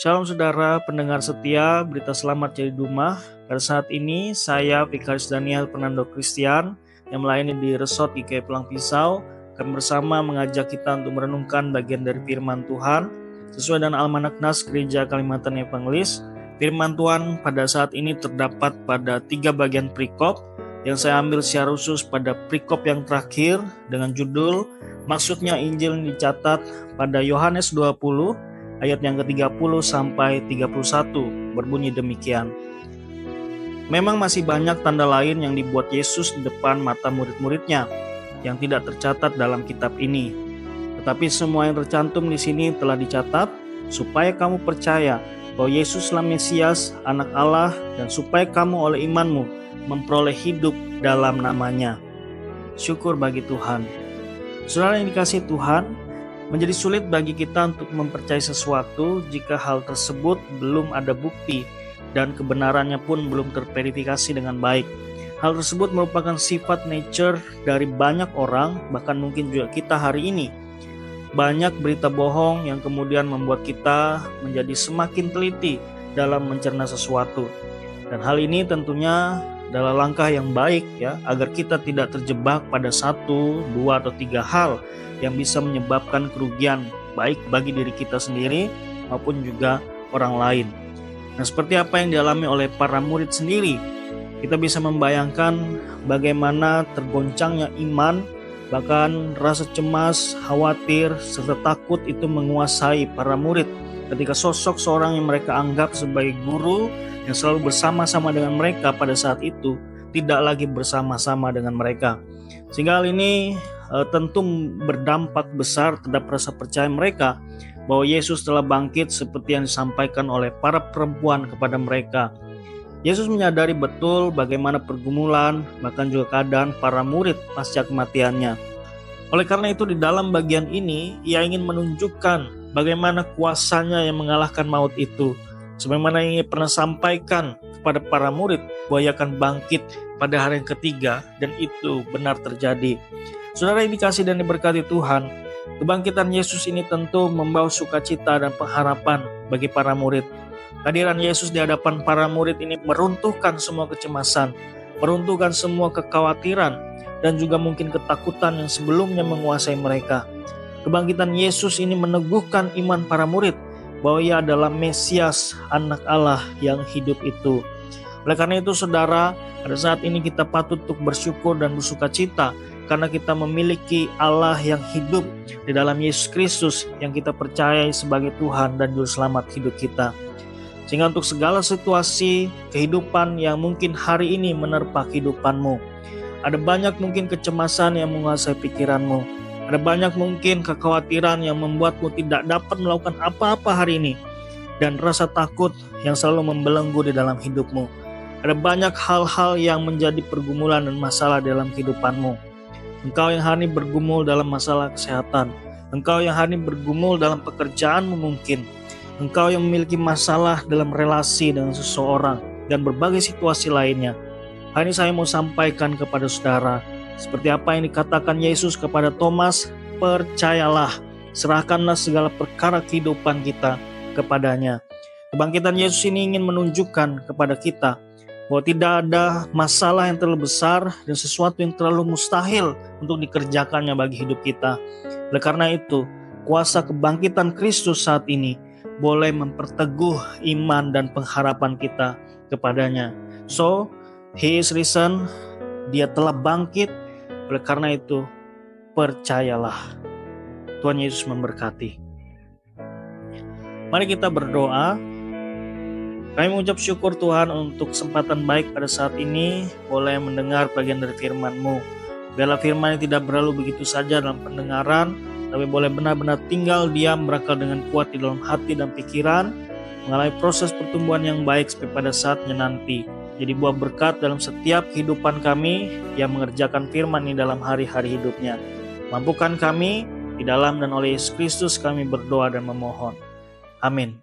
Shalom saudara pendengar setia Berita Selamat Jadi Dumah. Pada saat ini saya Vikaris Daniel Fernando Christian yang melayani di Resort GKI Pulang Pisau akan bersama mengajak kita untuk merenungkan bagian dari firman Tuhan sesuai dengan Almanak Nas Gereja Kalimantan Evangelis. Firman Tuhan pada saat ini terdapat pada 3 bagian perikop yang saya ambil secara khusus pada perikop yang terakhir dengan judul Maksudnya Injil yang dicatat pada Yohanes 20 ayat yang ke-30 sampai 31 berbunyi demikian. Memang masih banyak tanda lain yang dibuat Yesus di depan mata murid-muridnya yang tidak tercatat dalam kitab ini. Tetapi semua yang tercantum di sini telah dicatat supaya kamu percaya bahwa Yesuslah Mesias, Anak Allah, dan supaya kamu oleh imanmu memperoleh hidup dalam namanya. Syukur bagi Tuhan. Saudara yang dikasihi Tuhan, menjadi sulit bagi kita untuk mempercayai sesuatu jika hal tersebut belum ada bukti dan kebenarannya pun belum terverifikasi dengan baik. Hal tersebut merupakan sifat nature dari banyak orang, bahkan mungkin juga kita hari ini. Banyak berita bohong yang kemudian membuat kita menjadi semakin teliti dalam mencerna sesuatu. Dan hal ini tentunya adalah langkah yang baik ya, agar kita tidak terjebak pada 1, 2, atau 3 hal yang bisa menyebabkan kerugian baik bagi diri kita sendiri maupun juga orang lain. Nah, seperti apa yang dialami oleh para murid sendiri, kita bisa membayangkan bagaimana tergoncangnya iman, bahkan rasa cemas, khawatir, serta takut itu menguasai para murid ketika sosok seorang yang mereka anggap sebagai guru yang selalu bersama-sama dengan mereka pada saat itu tidak lagi bersama-sama dengan mereka. Sehingga hal ini tentu berdampak besar terhadap rasa percaya mereka bahwa Yesus telah bangkit seperti yang disampaikan oleh para perempuan kepada mereka. Yesus menyadari betul bagaimana pergumulan bahkan juga keadaan para murid pasca kematiannya. Oleh karena itu di dalam bagian ini ia ingin menunjukkan bagaimana kuasanya yang mengalahkan maut itu. Sebagaimana yang ia pernah sampaikan kepada para murid bahwa ia akan bangkit pada hari yang ketiga, dan itu benar terjadi. Saudara yang dikasihi dan diberkati Tuhan, kebangkitan Yesus ini tentu membawa sukacita dan pengharapan bagi para murid. Kehadiran Yesus di hadapan para murid ini meruntuhkan semua kecemasan, meruntuhkan semua kekhawatiran, dan juga mungkin ketakutan yang sebelumnya menguasai mereka. Kebangkitan Yesus ini meneguhkan iman para murid bahwa ia adalah Mesias, Anak Allah yang hidup itu. Oleh karena itu saudara, pada saat ini kita patut untuk bersyukur dan bersukacita karena kita memiliki Allah yang hidup di dalam Yesus Kristus yang kita percayai sebagai Tuhan dan Juru Selamat hidup kita. Sehingga untuk segala situasi kehidupan yang mungkin hari ini menerpa kehidupanmu, ada banyak mungkin kecemasan yang menguasai pikiranmu, ada banyak mungkin kekhawatiran yang membuatmu tidak dapat melakukan apa-apa hari ini, dan rasa takut yang selalu membelenggu di dalam hidupmu. Ada banyak hal-hal yang menjadi pergumulan dan masalah dalam kehidupanmu. Engkau yang hari ini bergumul dalam masalah kesehatan, engkau yang hari ini bergumul dalam pekerjaanmu mungkin, engkau yang memiliki masalah dalam relasi dengan seseorang, dan berbagai situasi lainnya. Hari ini saya mau sampaikan kepada saudara, seperti apa yang dikatakan Yesus kepada Thomas, percayalah, serahkanlah segala perkara kehidupan kita kepadanya. Kebangkitan Yesus ini ingin menunjukkan kepada kita bahwa tidak ada masalah yang terlalu besar dan sesuatu yang terlalu mustahil untuk dikerjakannya bagi hidup kita. Oleh karena itu, kuasa kebangkitan Kristus saat ini boleh memperteguh iman dan pengharapan kita kepadanya. So, He is risen, Dia telah bangkit. Oleh karena itu, percayalah. Tuhan Yesus memberkati. Mari kita berdoa. Kami mengucap syukur Tuhan untuk kesempatan baik pada saat ini boleh mendengar bagian dari firman-Mu. Biarlah firman yang tidak berlalu begitu saja dalam pendengaran, tapi boleh benar-benar tinggal diam berakal dengan kuat di dalam hati dan pikiran, mengalami proses pertumbuhan yang baik sampai pada saatnya nanti. Jadi buah berkat dalam setiap kehidupan kami yang mengerjakan firman ini dalam hari-hari hidupnya. Mampukan kami di dalam dan oleh Yesus Kristus kami berdoa dan memohon. Amin.